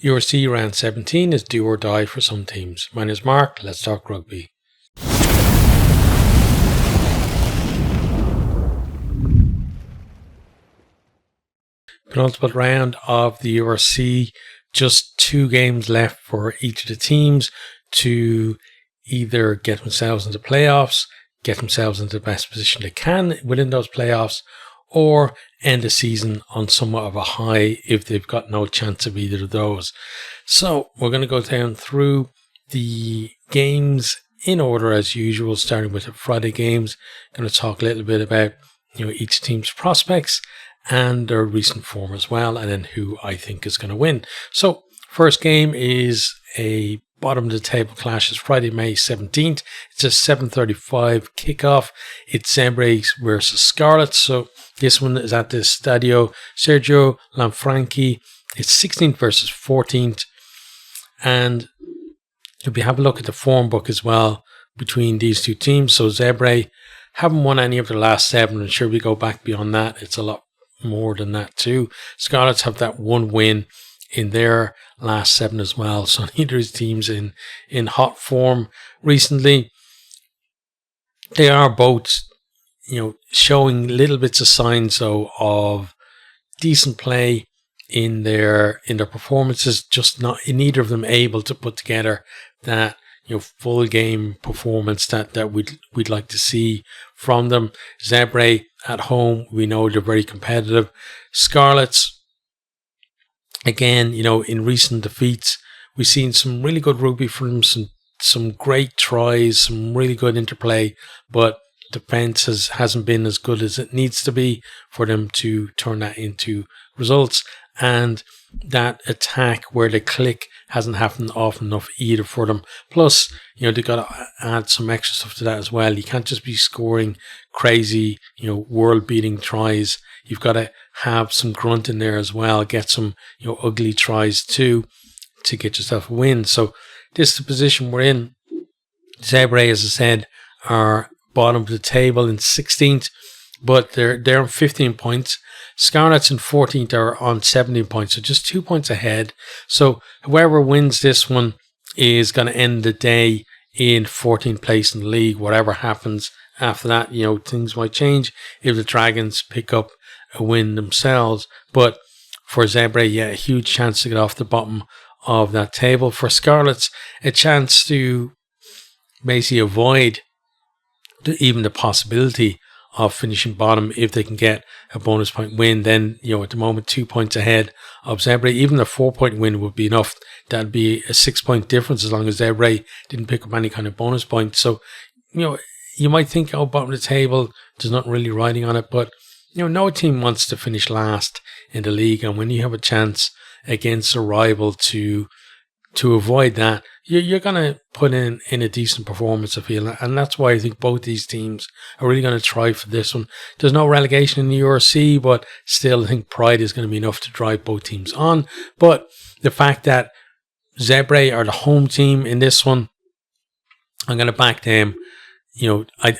URC Round 17 is do or die for some teams. My name is Mark, let's talk rugby. Penultimate round of the URC, just 2 games left for each of the teams to either get themselves into playoffs, get themselves into the best position they can within those playoffs, or end the season on somewhat of a high if they've got no chance of either of those. So we're going to go down through the games in order as usual, starting with the Friday games. Going to talk a little bit about each team's prospects and their recent form as well, and then who I think is going to win. So first game is a bottom of the table clash. It's Friday, May 17th. It's a 7:35 kickoff. It's Zebre versus Scarlets. So this one is at the Stadio Sergio Lanfranchi. It's 16th versus 14th. And if we have a look at the form book as well between these two teams. So Zebre haven't won any of their last 7. And sure, we go back beyond that, it's a lot more than that too. Scarlets have that 1 win in their last 7 as well. So neither of these teams in hot form recently. They are both showing little bits of signs though of decent play in their performances, just not in neither of them able to put together that full game performance that we'd like to see from them. Zebre at home, we know they're very competitive. Scarlets, again, in recent defeats, we've seen some really good rugby from them, some great tries, some really good interplay, but defense hasn't been as good as it needs to be for them to turn that into results. And that attack where they click hasn't happened often enough either for them. Plus, they've got to add some extra stuff to that as well. You can't just be scoring crazy, world-beating tries. You've got to have some grunt in there as well. Get some, ugly tries too to get yourself a win. So this is the position we're in. Zebre, as I said, are bottom of the table in 16th, but they're on 15 points. Scarlets in 14th are on 17 points, so just 2 points ahead. So whoever wins this one is going to end the day in 14th place in the league. Whatever happens after that, things might change if the Dragons pick up a win themselves. But for Zebre, a huge chance to get off the bottom of that table. For Scarlets, a chance to basically avoid even the possibility of finishing bottom if they can get a bonus point win. Then, at the moment, 2 points ahead of Zebre. Even a 4-point win would be enough. That'd be a 6-point difference as long as Zebre didn't pick up any kind of bonus point. So, you might think, bottom of the table, there's not really riding on it, but no team wants to finish last in the league, and when you have a chance against a rival to avoid that, you're going to put in a decent performance, I feel, and that's why I think both these teams are really going to try for this one. There's no relegation in the URC, but still I think pride is going to be enough to drive both teams on. But the fact that Zebre are the home team in this one, I'm going to back them. I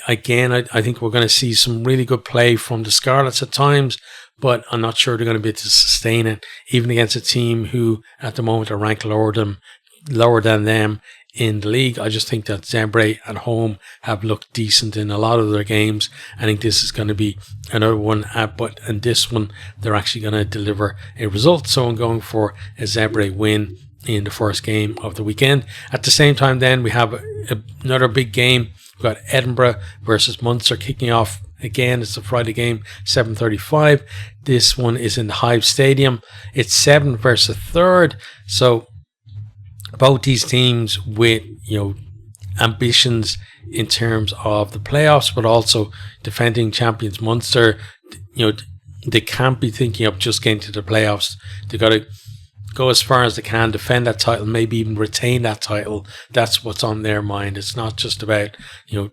think we're going to see some really good play from the Scarlets at times, but I'm not sure they're going to be able to sustain it, even against a team who at the moment are ranked lower than them in the league. I just think that Zebre at home have looked decent in a lot of their games. I think this is going to be another one, but in this one, they're actually going to deliver a result. So I'm going for a Zebre win in the first game of the weekend. At the same time, then, we have another big game. We've got Edinburgh versus Munster kicking off. Again, it's a Friday game, 7:35. This one is in the Hive Stadium. It's 7th versus 3rd. So both these teams with, ambitions in terms of the playoffs, but also defending champions Munster. They can't be thinking of just getting to the playoffs. They've got to go as far as they can, defend that title, maybe even retain that title. That's what's on their mind. It's not just about,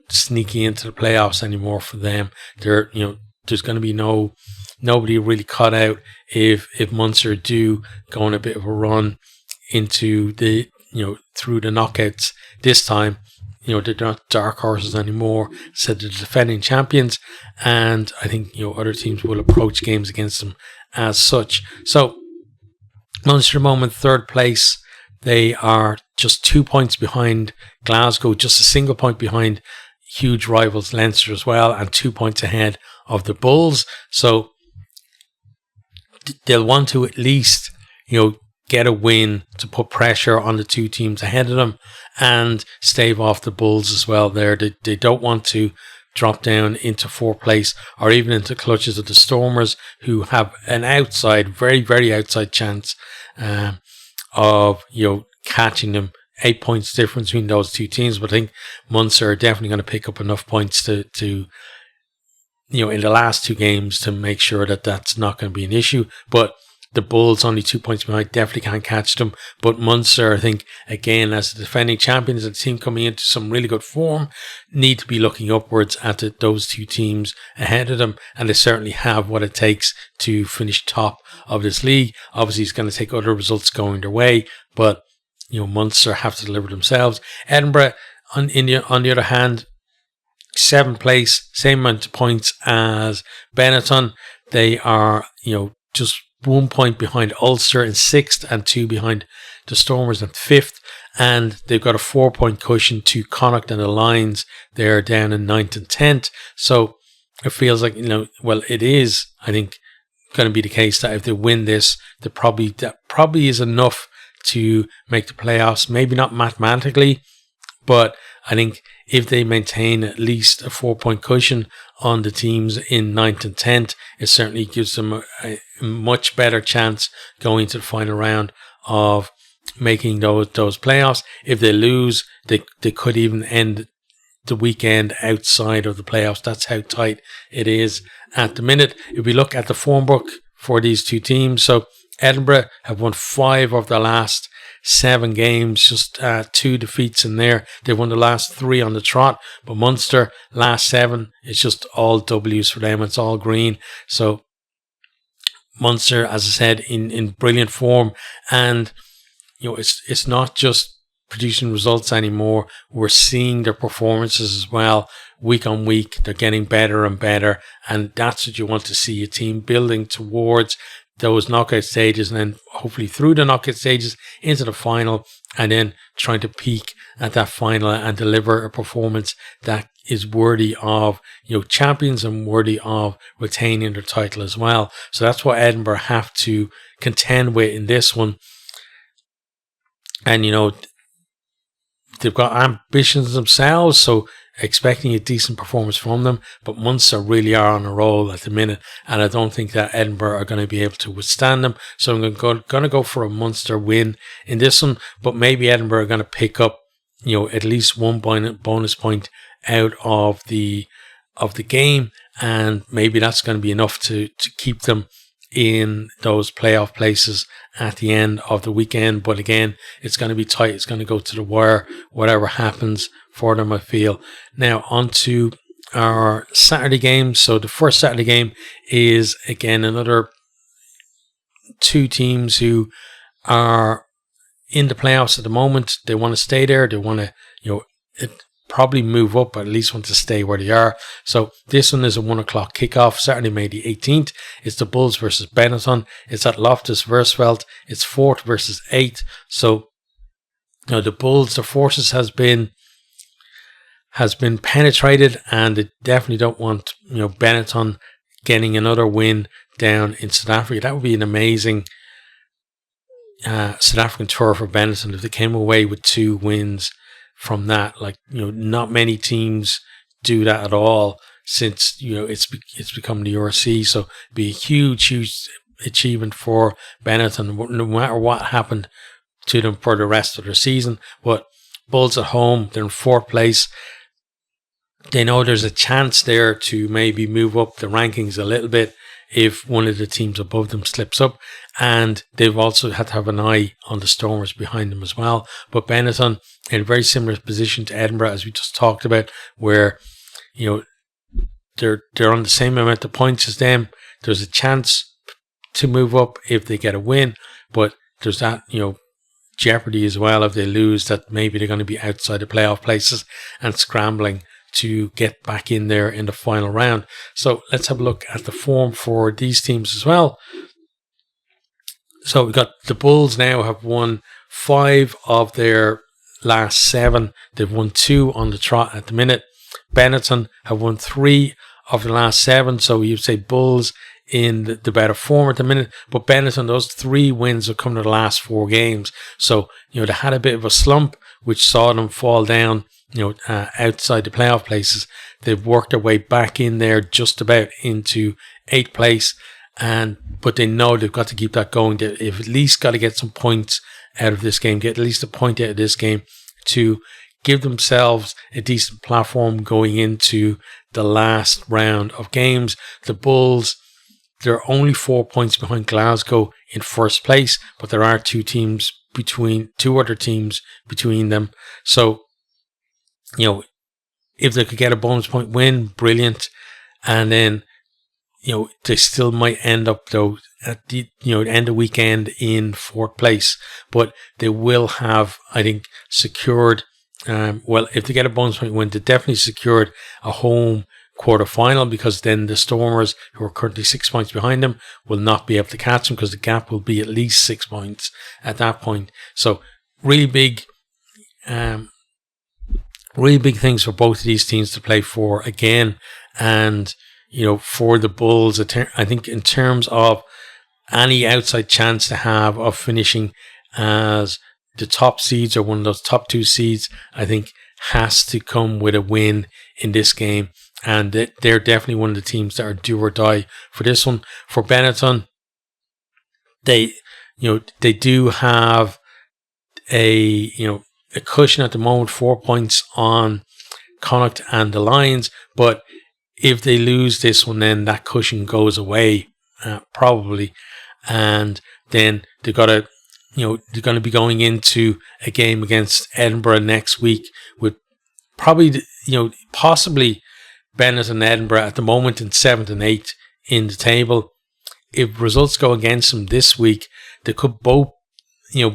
sneaking into the playoffs anymore for them. There's going to be nobody really cut out if Munster do go on a bit of a run into the, through the knockouts this time. They're not dark horses anymore. So they're defending champions, and I think, other teams will approach games against them as such. So Munster at the moment, third place. They are just 2 points behind Glasgow, just a single point behind huge rivals Leinster as well, and 2 points ahead of the Bulls. So they'll want to at least, get a win to put pressure on the two teams ahead of them and stave off the Bulls as well there. They don't want to drop down into fourth place or even into clutches of the Stormers, who have an outside, very, very outside chance of catching them. 8 points difference between those two teams, but I think Munster are definitely going to pick up enough points to in the last two games to make sure that that's not going to be an issue. But the Bulls, only 2 points behind, definitely can't catch them. But Munster, I think, again, as the defending champions, a team coming into some really good form, need to be looking upwards at those two teams ahead of them, and they certainly have what it takes to finish top of this league. Obviously, it's going to take other results going their way, but Munster have to deliver themselves. Edinburgh, on the other hand, 7th place, same amount of points as Benetton. They are, just 1 point behind Ulster in 6th and 2 behind the Stormers in 5th. And they've got a 4-point cushion to Connacht and the Lions. They're down in 9th and 10th. So it feels like, it is, I think, going to be the case that if they win this, that probably is enough to make the playoffs. Maybe not mathematically, but I think if they maintain at least a 4-point cushion on the teams in 9th and 10th, it certainly gives them a much better chance going to the final round of making those playoffs. If they lose, they could even end the weekend outside of the playoffs. That's how tight it is at the minute. If we look at the form book for these two teams, so Edinburgh have won 5 of their last 7 games, just 2 defeats in there. They won the last 3 on the trot, but Munster, last 7, it's just all W's for them. It's all green. So Munster, as I said, in brilliant form, and it's not just producing results anymore. We're seeing their performances as well, week on week. They're getting better and better, and that's what you want to see, a team building towards those knockout stages, and then hopefully through the knockout stages into the final, and then trying to peak at that final and deliver a performance that is worthy of champions and worthy of retaining their title as well. So that's what Edinburgh have to contend with in this one. And they've got ambitions themselves, so expecting a decent performance from them, but Munster really are on a roll at the minute, and I don't think that Edinburgh are going to be able to withstand them. So I'm going to go for a Munster win in this one, but maybe Edinburgh are going to pick up at least 1 bonus point out of the game, and maybe that's going to be enough to keep them in those playoff places at the end of the weekend. But again, it's going to be tight. It's going to go to the wire, whatever happens for them, I feel. Now, on to our Saturday games. So the first Saturday game is, again, another 2 teams who are in the playoffs at the moment. They want to stay there. They want to, probably move up, but at least want to stay where they are. So this one is a 1 o'clock kickoff, Saturday, May the 18th. It's the Bulls versus Benetton. It's at Loftus Versfeld. It's 4th versus 8th. So the Bulls, the forces has been penetrated, and they definitely don't want Benetton getting another win down in South Africa. That would be an amazing South African tour for Benetton if they came away with 2 wins from that. Not many teams do that at all since it's become the URC. So it'd be a huge achievement for Benetton, no matter what happened to them for the rest of their season. But Bulls at home, they're in 4th place. They know there's a chance there to maybe move up the rankings a little bit if one of the teams above them slips up, and they've also had to have an eye on the Stormers behind them as well. But Benetton in a very similar position to Edinburgh, as we just talked about, where they're on the same amount of points as them. There's a chance to move up if they get a win, but there's that jeopardy as well if they lose, that maybe they're going to be outside the playoff places and scrambling to get back in there in the final round. So let's have a look at the form for these teams as well. So we've got the Bulls now have won 5 of their last 7. They've won 2 on the trot at the minute. Benetton have won 3 of the last 7. So you'd say Bulls in the better form at the minute. But Benetton, those 3 wins have come to the last 4 games. So, they had a bit of a slump, which saw them fall down, outside the playoff places. They've worked their way back in there just about into 8th place. But they know they've got to keep that going. They've at least got to get some points out of this game, get at least a point out of this game to give themselves a decent platform going into the last round of games. The Bulls, they're only 4 points behind Glasgow in first place, but there are 2 other teams between them. So, if they could get a bonus point win, brilliant. And then, they still might end up though at the end of weekend in 4th place, but they will have, I think, secured. If they get a bonus point win, they definitely secured a home quarter-final, because then the Stormers, who are currently 6 points behind them, will not be able to catch them, because the gap will be at least 6 points at that point. So really big things for both of these teams to play for again. And for the Bulls, I think in terms of any outside chance to have of finishing as the top seeds or one of those top 2 seeds, I think has to come with a win in this game. And they're definitely one of the teams that are do or die for this one. For Benetton, they do have a cushion at the moment, 4 points on Connacht and the Lions, but if they lose this one, then that cushion goes away, probably. And then they've got to, they're going to be going into a game against Edinburgh next week with probably, possibly Benetton and Edinburgh at the moment in 7th and 8th in the table. If results go against them this week, they could both,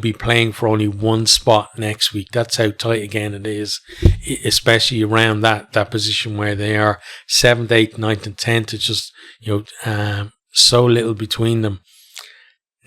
be playing for only 1 spot next week. That's how tight again it is, especially around that position where they are 7th, 8th, 9th and 10th. It's just, so little between them.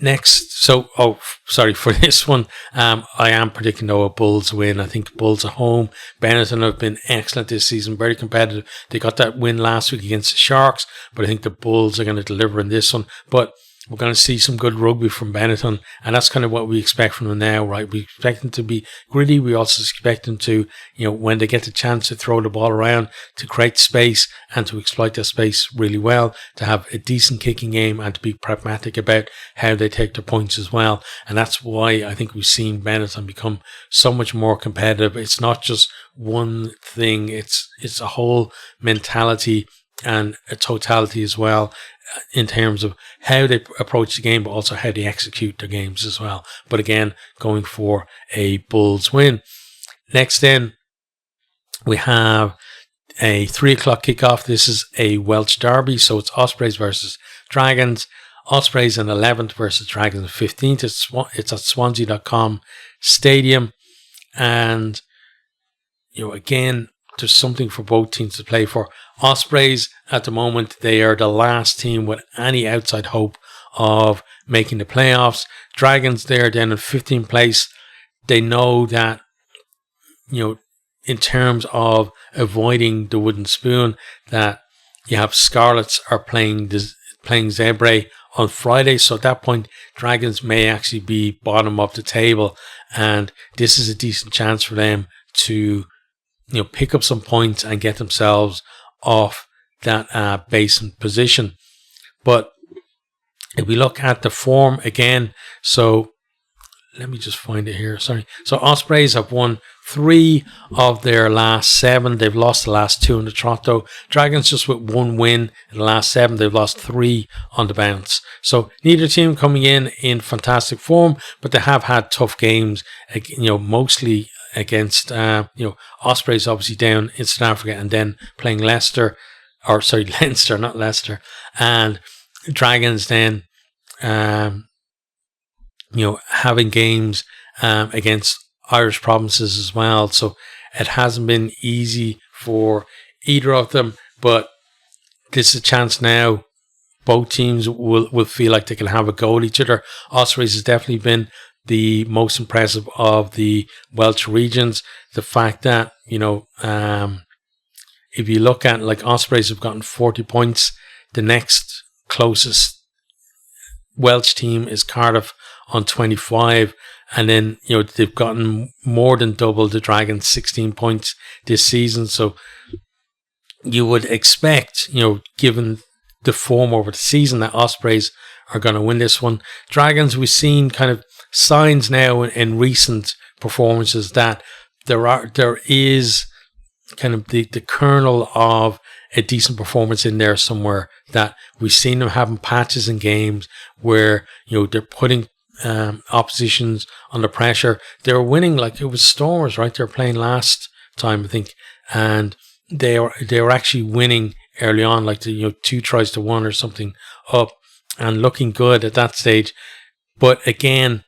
Next, for this one, I am predicting a Bulls win. I think Bulls at home. Benetton have been excellent this season, very competitive. They got that win last week against the Sharks, but I think the Bulls are going to deliver in this one. But we're going to see some good rugby from Benetton, and that's kind of what we expect from them now, right? We expect them to be gritty. We also expect them to, when they get the chance to throw the ball around, to create space and to exploit that space really well, to have a decent kicking game and to be pragmatic about how they take their points as well. And that's why I think we've seen Benetton become so much more competitive. It's not just one thing. It's a whole mentality and a totality as well, in terms of how they approach the game, but also how they execute their games as well. But again, going for a Bulls win. Next then, we have a 3:00 kickoff. This is a Welsh derby, so it's Ospreys versus Dragons. Ospreys in 11th versus Dragons in 15th. It's at Swansea.com Stadium. And, again, there's something for both teams to play for. Ospreys, at the moment, they are the last team with any outside hope of making the playoffs. Dragons, they're down in 15th place. They know that, in terms of avoiding the wooden spoon, that you have Scarlets are playing Zebre on Friday. So at that point, Dragons may actually be bottom of the table. And this is a decent chance for them to pick up some points and get themselves off that basement position. But if we look at the form again, so let me just find it here. Sorry. So Ospreys have won 3 of their last 7. They've lost the last 2 in the trot though. Dragons just with 1 win in the last 7. They've lost 3 on the bounce. So neither team coming in fantastic form, but they have had tough games, mostly against, Ospreys obviously down in South Africa and then playing Leinster, not Leicester, and Dragons then, having games against Irish provinces as well. So it hasn't been easy for either of them, but this is a chance now, both teams will feel like they can have a go at each other. Ospreys has definitely been the most impressive of the Welsh regions. The fact that, if you look at, like, Ospreys have gotten 40 points. The next closest Welsh team is Cardiff on 25. And then, they've gotten more than double the Dragons, 16 points this season. So you would expect, given the form over the season, that Ospreys are going to win this one. Dragons, we've seen kind of signs now in recent performances that there is kind of the kernel of a decent performance in there somewhere, that we've seen them having patches in games where, they're putting oppositions under pressure. They were winning, like it was Stormers, right? They were playing last time, I think, and they were actually winning early on, like 2-1 or something up, and looking good at that stage. But again,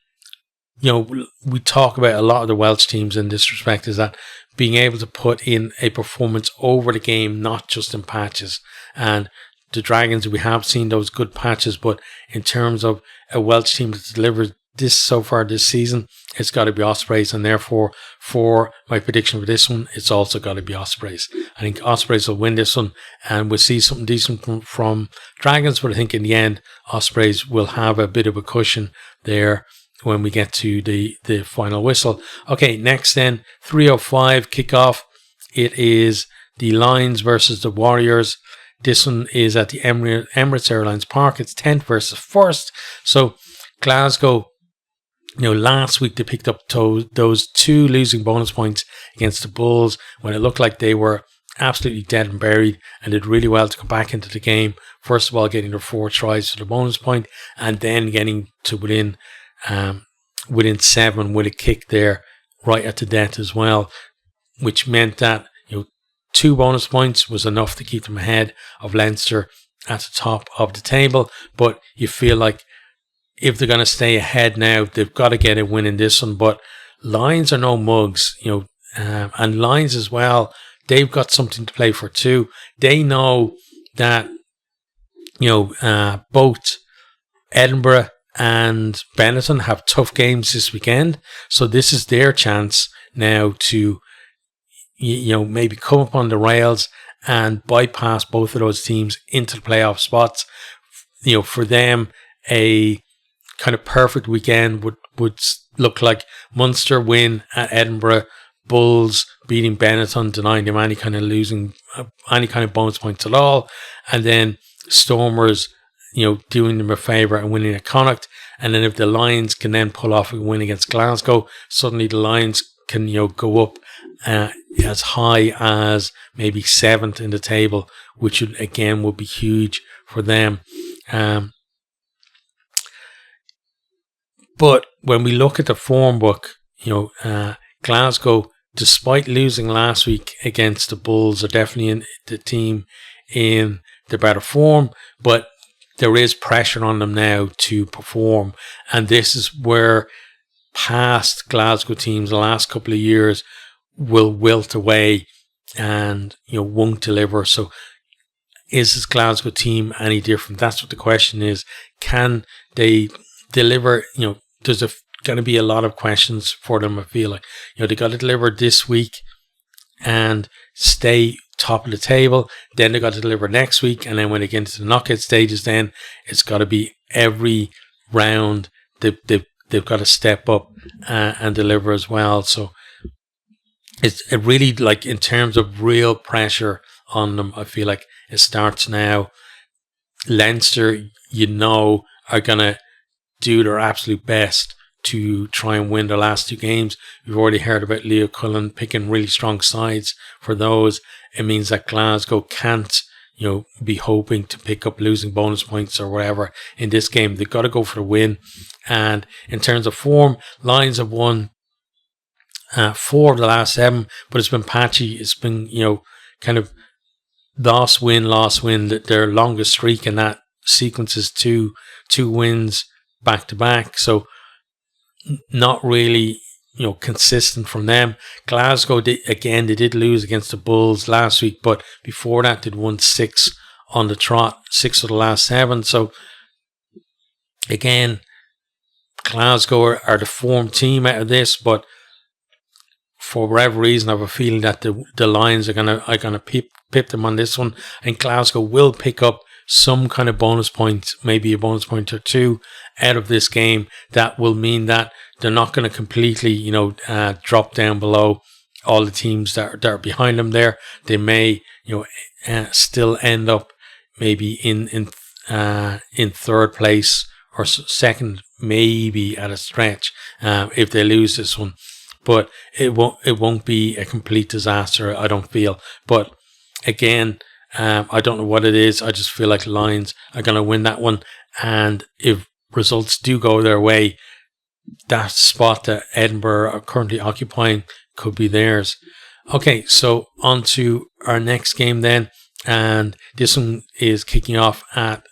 we talk about a lot of the Welsh teams in this respect, is that being able to put in a performance over the game, not just in patches. And the Dragons, we have seen those good patches, but in terms of a Welsh team that's delivered this so far this season, it's got to be Ospreys. And therefore, for my prediction for this one, it's also got to be Ospreys. I think Ospreys will win this one, and we'll see something decent from Dragons. But I think in the end, Ospreys will have a bit of a cushion there when we get to the final whistle. Okay, next then, 3:05 kickoff. It is the Lions versus the Warriors. This one is at the Emirates Airlines Park. It's 10th versus 1st. So Glasgow, last week they picked up those 2 losing bonus points against the Bulls when it looked like they were absolutely dead and buried, and did really well to come back into the game. First of all, getting their 4 tries for the bonus point, and then getting to within 7 with a kick there right at the death as well, which meant that 2 bonus points was enough to keep them ahead of Leinster at the top of the table. But you feel like if they're going to stay ahead now, they've got to get a win in this one. But Lions are no mugs, and Lions as well, they've got something to play for too. They know that both Edinburgh and Benetton have tough games this weekend, so this is their chance now to maybe come up on the rails and bypass both of those teams into the playoff spots. For them, a kind of perfect weekend would look like Munster win at Edinburgh, Bulls beating Benetton, denying them any kind of bonus points at all, and then Stormers doing them a favour and winning at Connacht. And then if the Lions can then pull off a win against Glasgow, suddenly the Lions can go up as high as maybe 7th in the table, which would be huge for them. But when we look at the form book, Glasgow, despite losing last week against the Bulls, are definitely in the team in the better form, but there is pressure on them now to perform. And this is where past Glasgow teams the last couple of years will wilt away and won't deliver. So is this Glasgow team any different? That's what the question is. Can they deliver? There's going to be a lot of questions for them, I feel like. They got to deliver this week and stay top of the table. Then they got to deliver next week, and then when they get into the knockout stages, then it's got to be every round they've got to step up and deliver as well. So it really, like, in terms of real pressure on them, I feel like it starts now. Leinster, are going to do their absolute best to try and win the last 2 games. We've already heard about Leo Cullen picking really strong sides for those. It means that Glasgow can't, be hoping to pick up losing bonus points or whatever in this game. They've got to go for the win. And in terms of form, Lions have won 4 of the last 7, but it's been patchy. It's been, kind of loss win. Their longest streak in that sequence is two wins back to back. So not really, consistent from them. Glasgow, they did lose against the Bulls last week, but before that they'd won 6 on the trot, 6 of the last 7. So again, Glasgow are the form team out of this, but for whatever reason, I have a feeling that the Lions are gonna pip them on this one, and Glasgow will pick up some kind of bonus point, maybe a bonus point or 2 out of this game. That will mean that they're not going to completely, drop down below all the teams that are behind them there. They may, still end up maybe in third place or second, maybe at a stretch, if they lose this one. But it won't be a complete disaster, I don't feel. But again, I don't know what it is. I just feel like Lions are going to win that one. And if results do go their way, that spot that Edinburgh are currently occupying could be theirs. Okay, so on to our next game then. And this one is kicking off at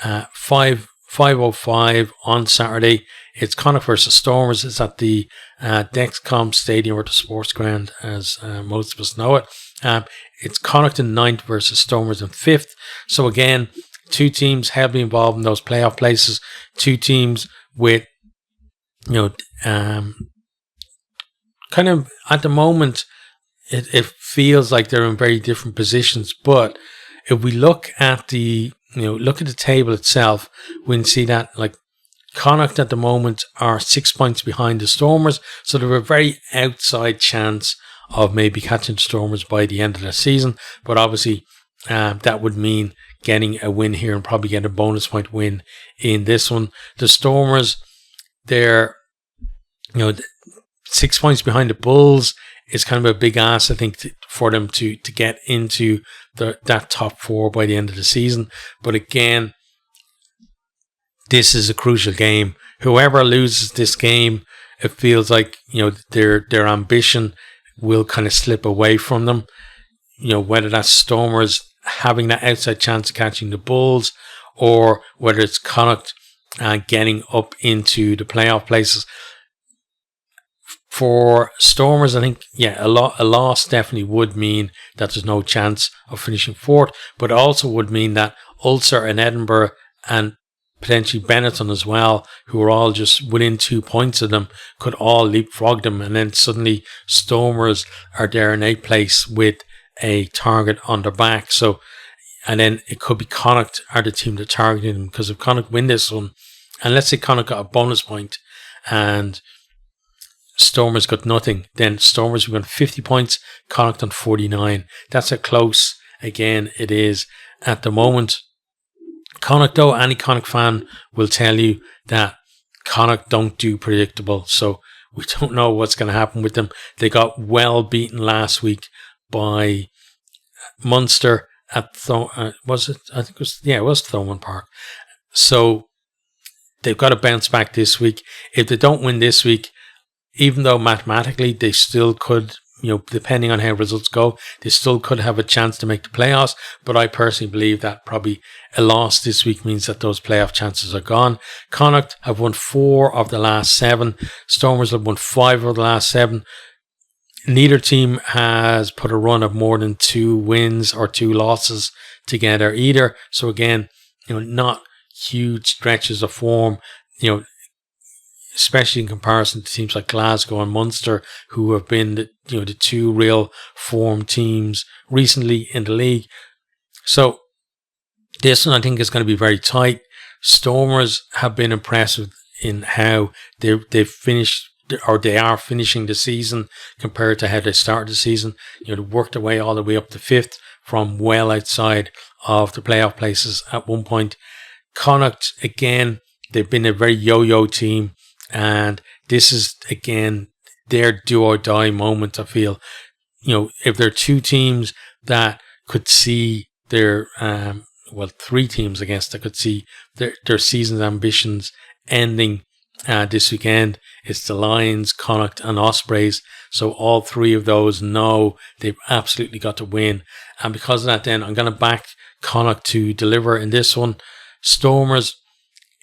5:05 on Saturday. It's Connacht versus Stormers. It's at the Dexcom Stadium, or the Sports Ground, as most of us know it. It's Connacht in 9th versus Stormers in 5th. So again, 2 teams heavily involved in those playoff places. 2 teams with, kind of at the moment, it feels like they're in very different positions. But if we look at the table itself, we can see that like Connacht at the moment are 6 points behind the Stormers, so they have a very outside chance of maybe catching Stormers by the end of the season. But obviously, that would mean getting a win here and probably get a bonus point win in this one. The Stormers, they're 6 points behind the Bulls. It's kind of a big ask, I think, for them to get into that top 4 by the end of the season. But again, this is a crucial game. Whoever loses this game, it feels like their ambition will kind of slip away from them. Whether that's Stormers having that outside chance of catching the Bulls, or whether it's Connacht getting up into the playoff places. For Stormers, I think, a loss definitely would mean that there's no chance of finishing 4th, but it also would mean that Ulster and Edinburgh and potentially Benetton as well, who are all just within 2 points of them, could all leapfrog them, and then suddenly Stormers are there in 8th place with a target on their back. So, and then it could be Connacht are the team that targeting them, because if Connacht win this one, and let's say Connacht got a bonus point and Stormers got nothing, then Stormers will get 50 points, Connacht on 49. That's how close, again, it is at the moment. Connacht, though, any Connacht fan will tell you that Connacht don't do predictable, so we don't know what's going to happen with them. They got well beaten last week by Munster at was it? I think it was. Yeah, it was Thomond Park. So they've got to bounce back this week. If they don't win this week, even though mathematically they still could, depending on how results go, they still could have a chance to make the playoffs. But I personally believe that probably a loss this week means that those playoff chances are gone. Connacht have won 4 of the last 7. Stormers have won 5 of the last 7. Neither team has put a run of more than 2 wins or 2 losses together either. So again, not huge stretches of form, especially in comparison to teams like Glasgow and Munster, who have been the 2 real form teams recently in the league. So this one I think is going to be very tight. Stormers have been impressive in how they've finished, or they are finishing the season compared to how they started the season. They worked their way all the way up to 5th from well outside of the playoff places at one point. Connacht, again, they've been a very yo-yo team. And this is, again, their do or die moment, I feel. If there are 2 teams that could see their, 3 teams, I guess, that could see their season's ambitions ending this weekend, it's the Lions, Connacht and Ospreys. So all 3 of those know they've absolutely got to win. And because of that, then I'm going to back Connacht to deliver in this one. Stormers,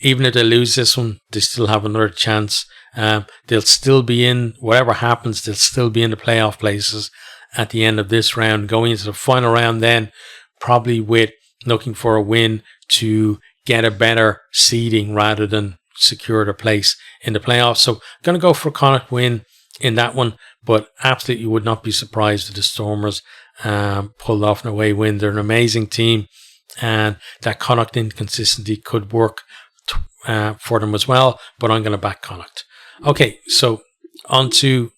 even if they lose this one, they still have another chance. They'll still be in, whatever happens, they'll still be in the playoff places at the end of this round. Going into the final round then, probably with looking for a win to get a better seeding rather than secure their place in the playoffs. So I'm going to go for a Connacht win in that one, but absolutely would not be surprised if the Stormers pulled off an away win. They're an amazing team, and that Connacht inconsistency could work for them as well, but I'm going to back Connacht. Okay, so on to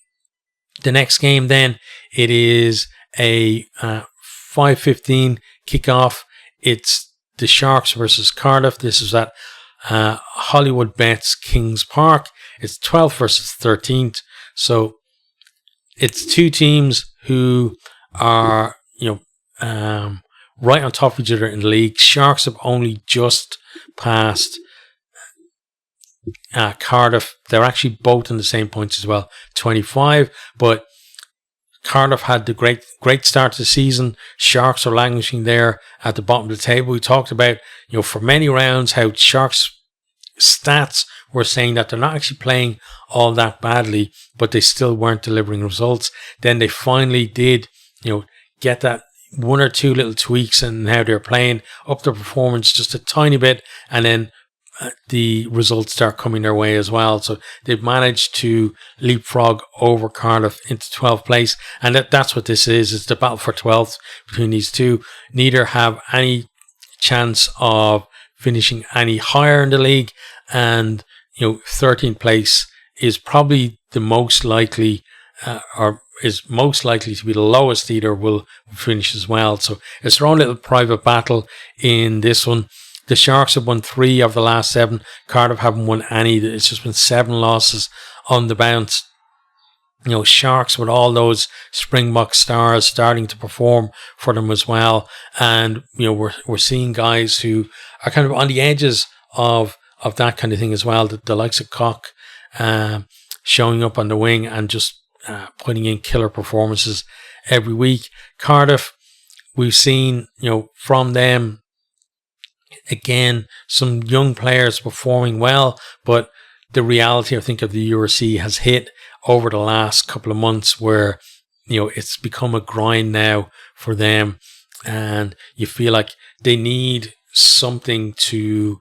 the next game then. It is a 5:15 kickoff. It's the Sharks versus Cardiff. This is at Hollywood Bets Kings Park. It's 12th versus 13th. So it's two teams who are, right on top of each other in the league. Sharks have only just passed Cardiff. They're actually both in the same points as well, 25. But Cardiff had the great start to the season. Sharks are languishing there at the bottom of the table. We talked about, for many rounds how Sharks stats were saying that they're not actually playing all that badly, but they still weren't delivering results. Then they finally did, get that one or two little tweaks in how they're playing, up their performance just a tiny bit, and then the results start coming their way as well. So they've managed to leapfrog over Cardiff into 12th place, and that's what this is. It's the battle for 12th between these two. Neither have any chance of finishing any higher in the league, and 13th place is probably the most likely, or is most likely to be the lowest either will finish as well. So it's their own little private battle in this one. The Sharks have won 3 of the last 7. Cardiff haven't won any. It's just been 7 losses on the bounce. Sharks with all those Springbok stars starting to perform for them as well. And, we're seeing guys who are kind of on the edges of that kind of thing as well. The likes of Koch showing up on the wing and just putting in killer performances every week. Cardiff, we've seen, from them, again, some young players performing well, but the reality, I think, of the URC has hit over the last couple of months where, it's become a grind now for them, and you feel like they need something to,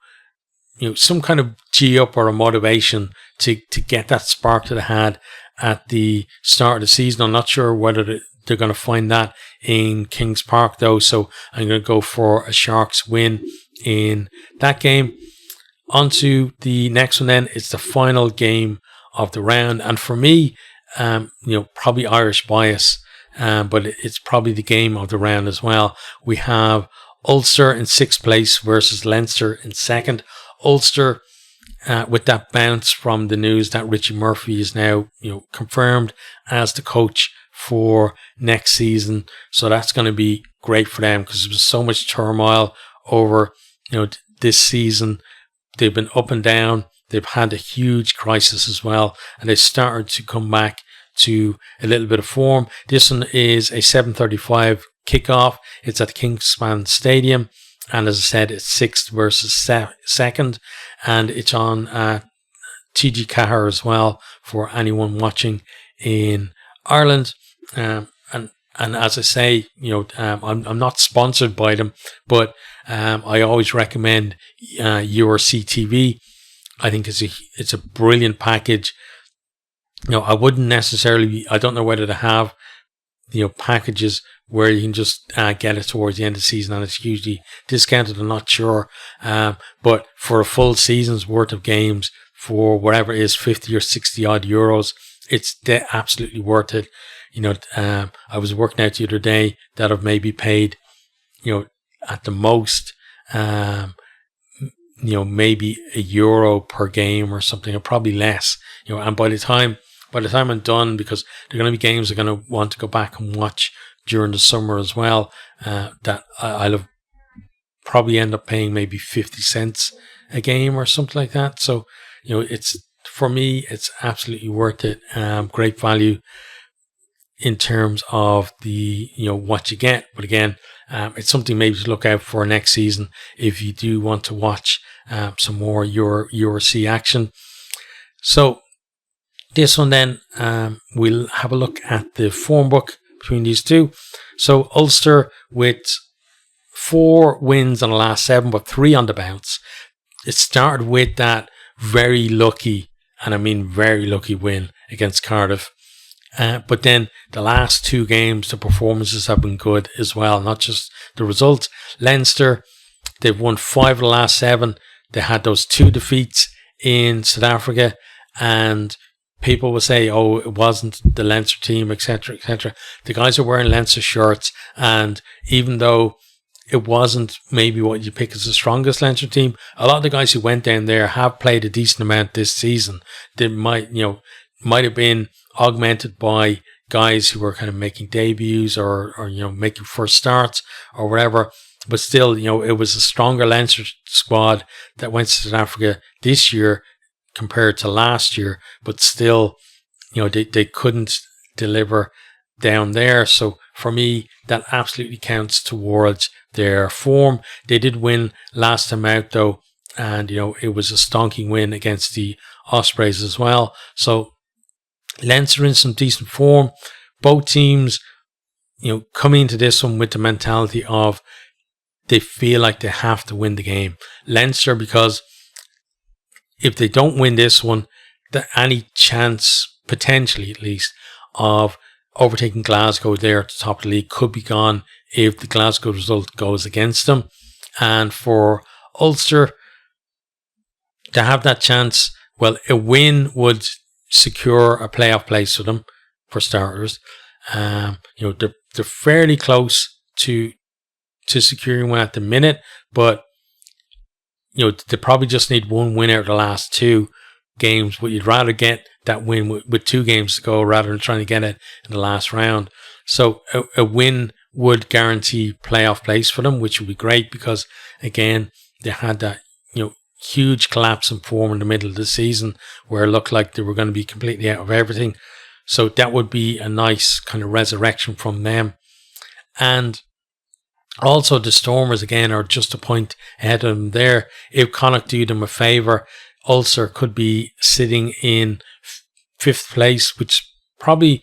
some kind of G-up or a motivation to get that spark that they had at the start of the season. I'm not sure whether they're going to find that in Kings Park, though, so I'm going to go for a Sharks win in that game. On to the next one then. It's the final game of the round, and for me, probably Irish bias, but it's probably the game of the round as well. We have Ulster in 6th place versus Leinster in 2nd. Ulster, with that bounce from the news that Richie Murphy is now confirmed as the coach for next season, so that's going to be great for them because there's so much turmoil over this season. They've been up and down. They've had a huge crisis as well, and they started to come back to a little bit of form. This one is a 7:35 kickoff. It's at Kingspan Stadium, and as I said, it's 6th versus 2nd, and it's on TG Cahir as well for anyone watching in Ireland. And as I say, I'm not sponsored by them, but I always recommend URC TV. I think it's a brilliant package. I wouldn't necessarily. I don't know whether to have packages where you can just get it towards the end of the season and it's usually discounted. I'm not sure, but for a full season's worth of games for whatever it is, 50 or 60 odd euros, it's absolutely worth it. I was working out the other day that I've maybe paid, at the most, maybe €1 per game or something, or probably less. And by the time I'm done, because there are going to be games I'm going to want to go back and watch during the summer as well, that I'll have probably end up paying maybe 50 cents a game or something like that. So, for me, it's absolutely worth it. Great value in terms of the what you get, but again, it's something maybe to look out for next season if you do want to watch some more URC action. So this one then, we'll have a look at the form book between these two. So Ulster with 4 wins on the last 7, but 3 on the bounce. It started with that very lucky, and I mean very lucky win against Cardiff. But then the last 2 games, the performances have been good as well, not just the results. Leinster, they've won 5 of the last 7. They had those 2 defeats in South Africa, and people will say, oh, it wasn't the Leinster team, etc., etc. The guys are wearing Leinster shirts, and even though it wasn't maybe what you pick as the strongest Leinster team, a lot of the guys who went down there have played a decent amount this season. They might have been augmented by guys who were kind of making debuts or making first starts or whatever. But still, it was a stronger Leinster squad that went to South Africa this year compared to last year. But still, they couldn't deliver down there. So for me, that absolutely counts towards their form. They did win last time out though, and it was a stonking win against the Ospreys as well. So Leinster in some decent form. Both teams, coming into this one with the mentality of they feel like they have to win the game. Leinster, because if they don't win this one, any chance, potentially at least, of overtaking Glasgow there at the top of the league could be gone if the Glasgow result goes against them. And for Ulster to have that chance, well, a win would secure a playoff place for them, for starters. They're fairly close to securing one at the minute, but they probably just need 1 win out of the last 2 games, but you'd rather get that win with 2 games to go rather than trying to get it in the last round. So a win would guarantee playoff place for them, which would be great because, again, they had that huge collapse in form in the middle of the season where it looked like they were going to be completely out of everything. So that would be a nice kind of resurrection from them. And also the Stormers, again, are just a point ahead of them there. If Connacht do them a favour, Ulster could be sitting in 5th place, which probably,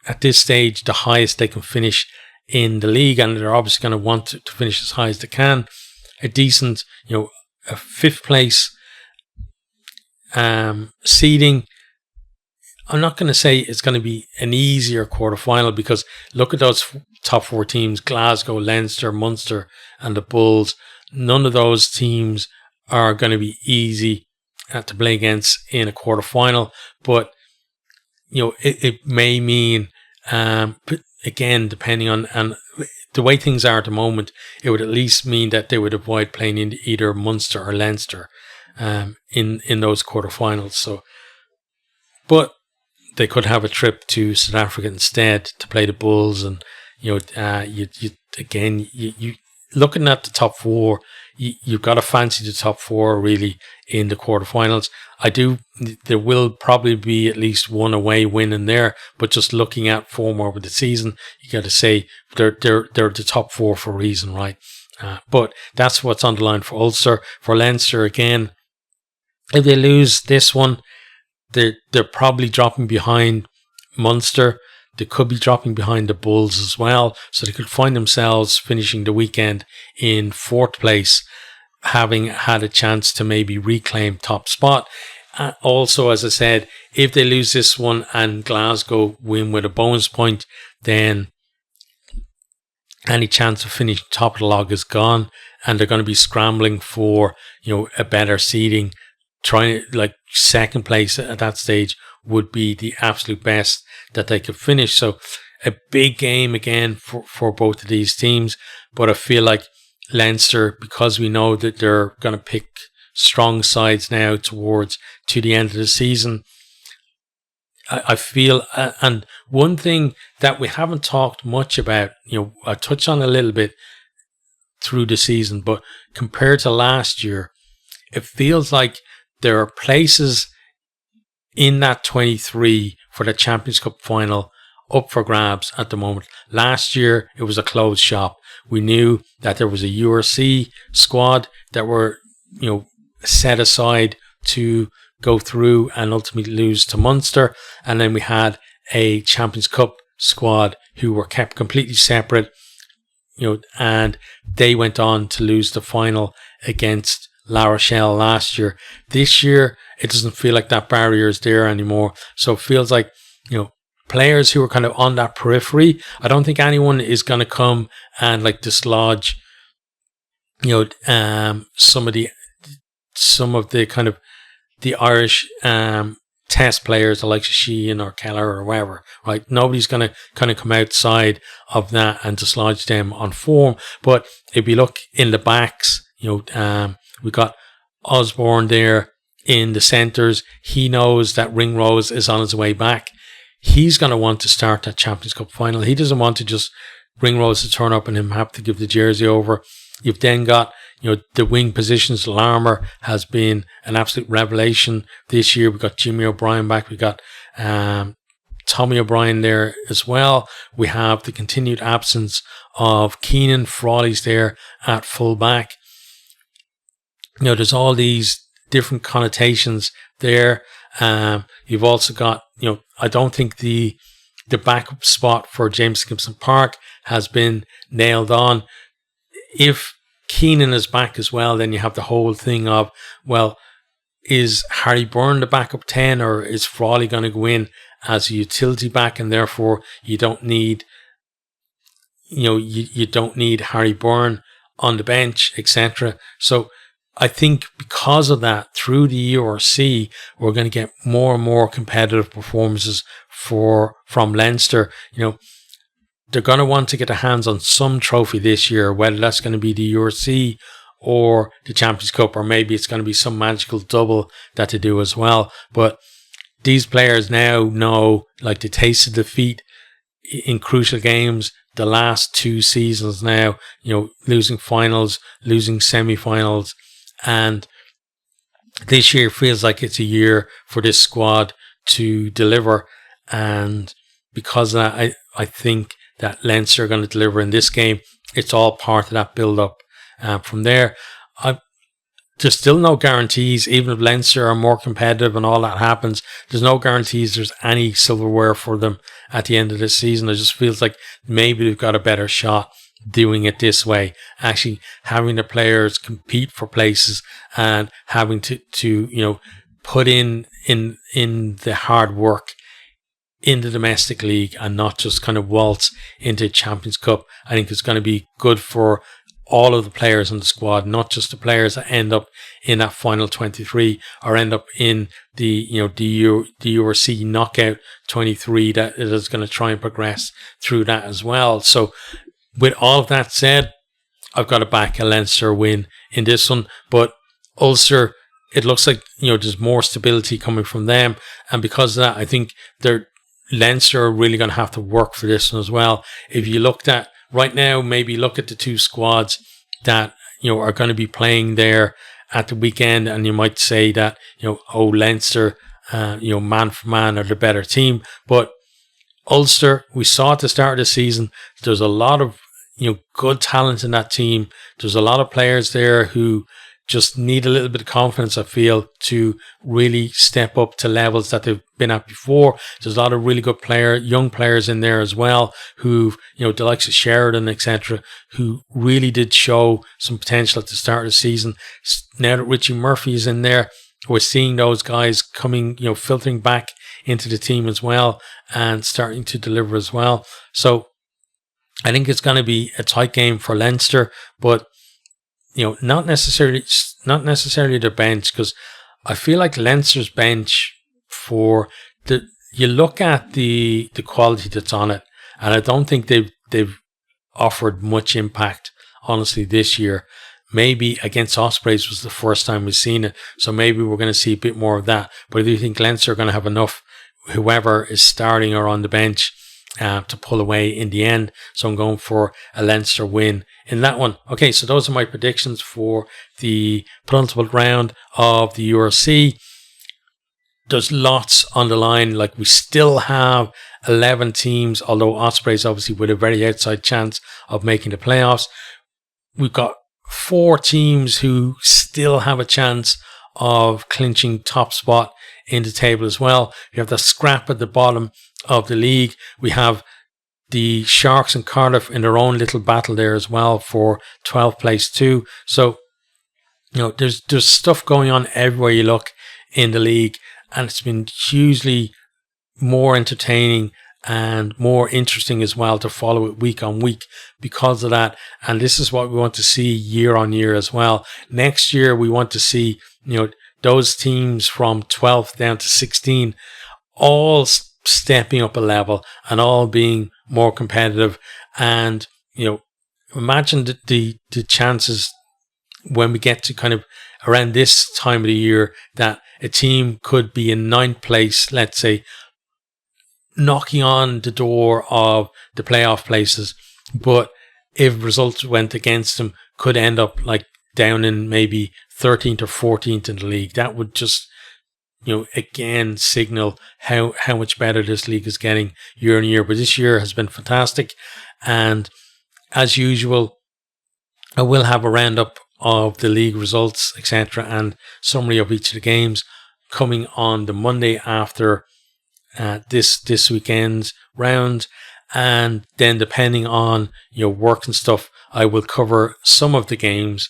at this stage, the highest they can finish in the league, and they're obviously going to want to finish as high as they can. A decent, a 5th place seeding. I'm not going to say it's going to be an easier quarterfinal because look at those top 4 teams: Glasgow, Leinster, Munster, and the Bulls. None of those teams are going to be easy to play against in a quarterfinal, but it may mean, again, depending on the way things are at the moment, it would at least mean that they would avoid playing in either Munster or Leinster in those quarterfinals. So, but they could have a trip to South Africa instead to play the Bulls, and you looking at the top 4, you've got to fancy the top 4 really in the quarterfinals. There will probably be at least 1 away win in there, but just looking at form over the season, you got to say they're the top 4 for a reason, right? But that's what's on the line for Ulster. For Leinster, again, if they lose this one, they're probably dropping behind Munster. They could be dropping behind the Bulls as well, so they could find themselves finishing the weekend in 4th place, having had a chance to maybe reclaim top spot. Also, as I said, if they lose this one and Glasgow win with a bonus point, then any chance of finishing top of the log is gone, and they're going to be scrambling for a better seeding. Trying like 2nd place at that stage would be the absolute best that they could finish. So a big game again for both of these teams. But I feel like Leinster, because we know that they're going to pick strong sides now to the end of the season, I feel, and one thing that we haven't talked much about, I touched on a little bit through the season, but compared to last year, it feels like there are places in that 23 for the Champions Cup final up for grabs at the moment. Last year, it was a closed shop. We knew that there was a URC squad that were, set aside to go through and ultimately lose to Munster. And then we had a Champions Cup squad who were kept completely separate, and they went on to lose the final against La Rochelle last year. This year, it doesn't feel like that barrier is there anymore. So it feels like, players who are kind of on that periphery, I don't think anyone is going to come and like dislodge, some of the kind of the Irish test players like Sheehan or Keller or whoever, right? Nobody's going to kind of come outside of that and dislodge them on form. But if you look in the backs, we got Osborne there in the centres. He knows that Ringrose is on his way back. He's going to want to start that Champions Cup final. He doesn't want to just Ringrose to turn up and him have to give the jersey over. You've then got, the wing positions. Larmer has been an absolute revelation this year. We've got Jimmy O'Brien back. We got Tommy O'Brien there as well. We have the continued absence of Keenan. Frawley's there at full back. There's all these different connotations there. You've also got, I don't think the backup spot for James Gibson Park has been nailed on. If Keenan is back as well, then you have the whole thing of, well, is Harry Byrne the backup 10 or is Frawley going to go in as a utility back, and therefore you don't need, you don't need Harry Byrne on the bench, etc. So I think because of that, through the URC, we're going to get more and more competitive performances from Leinster. They're going to want to get their hands on some trophy this year, whether that's going to be the URC or the Champions Cup, or maybe it's going to be some magical double that they do as well. But these players now know, like, the taste of defeat in crucial games. The last 2 seasons now, losing finals, losing semi-finals, and this year feels like it's a year for this squad to deliver. And because of that, I think that Leinster are going to deliver in this game. It's all part of that build-up. From there, there's still no guarantees. Even if Leinster are more competitive and all that happens, there's no guarantees there's any silverware for them at the end of this season. It just feels like maybe they've got a better shot doing it this way, actually having the players compete for places and having to put in the hard work in the domestic league and not just kind of waltz into Champions Cup. I think it's going to be good for all of the players in the squad, not just the players that end up in that final 23 or end up in the URC knockout 23 that is going to try and progress through that as well. So with all of that said, I've got to back a Leinster win in this one. But Ulster, it looks like there's more stability coming from them, and because of that, I think Leinster are really going to have to work for this one as well. If you looked at right now, maybe look at the 2 squads that are going to be playing there at the weekend, and you might say that Leinster, man for man, are the better team. But Ulster, we saw at the start of the season, there's a lot of good talent in that team. There's a lot of players there who just need a little bit of confidence, I feel, to really step up to levels that they've been at before. There's a lot of really good young players in there as well, who've, the likes of Sheridan, etc., who really did show some potential at the start of the season. Now that Richie Murphy is in there, we're seeing those guys coming, filtering back into the team as well and starting to deliver as well. So I think it's going to be a tight game for Leinster, but not necessarily their bench, because I feel like Leinster's bench, you look at the quality that's on it, and I don't think they've offered much impact, honestly, this year. Maybe against Ospreys was the first time we've seen it, so maybe we're going to see a bit more of that. But I do think Leinster are going to have enough, whoever is starting or on the bench, to pull away in the end. So I'm going for a Leinster win in that one. Okay, so those are my predictions for the penultimate round of the URC. There's lots on the line. Like, we still have 11 teams, although Ospreys obviously with a very outside chance of making the playoffs. We've got 4 teams who still have a chance of clinching top spot in the table as well. You have the scrap at the bottom of the league. We have the Sharks and Cardiff in their own little battle there as well for 12th place too. So, there's stuff going on everywhere you look in the league, and it's been hugely more entertaining and more interesting as well to follow it week on week because of that. And this is what we want to see year on year as well. Next year, we want to see, those teams from 12th down to 16 all stepping up a level and all being more competitive. And, imagine the chances when we get to kind of around this time of the year that a team could be in 9th place, let's say, knocking on the door of the playoff places, but if results went against them, could end up like down in maybe 13th or 14th in the league. That would just, again signal how much better this league is getting year on year. But this year has been fantastic, and as usual, I will have a roundup of the league results, etc., and summary of each of the games coming on the Monday after this weekend's round. And then depending on work and stuff, I will cover some of the games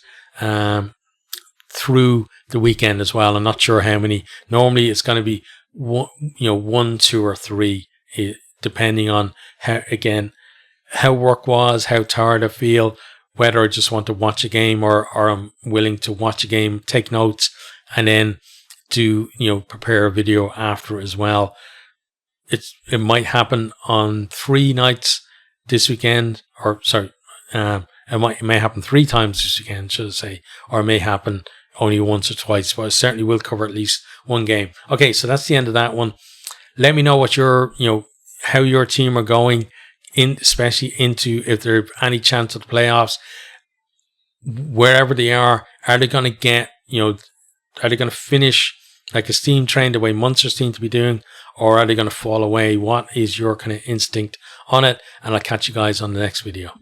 through the weekend as well. I'm not sure how many. Normally it's going to be one, 2 or 3, depending on how work was, how tired I feel, whether I just want to watch a game or I'm willing to watch a game, take notes, and then do prepare a video after as well. It might happen on 3 nights this weekend, or sorry, it may happen 3 times this weekend, should I say, or it may happen only once or twice, but I certainly will cover at least one game. Okay, so that's the end of that one. Let me know what how your team are going, especially into if there's any chance of the playoffs. Wherever they are they going to get, are they going to finish like a steam train the way Munster seem to be doing, or are they going to fall away? What is your kind of instinct on it? And I'll catch you guys on the next video.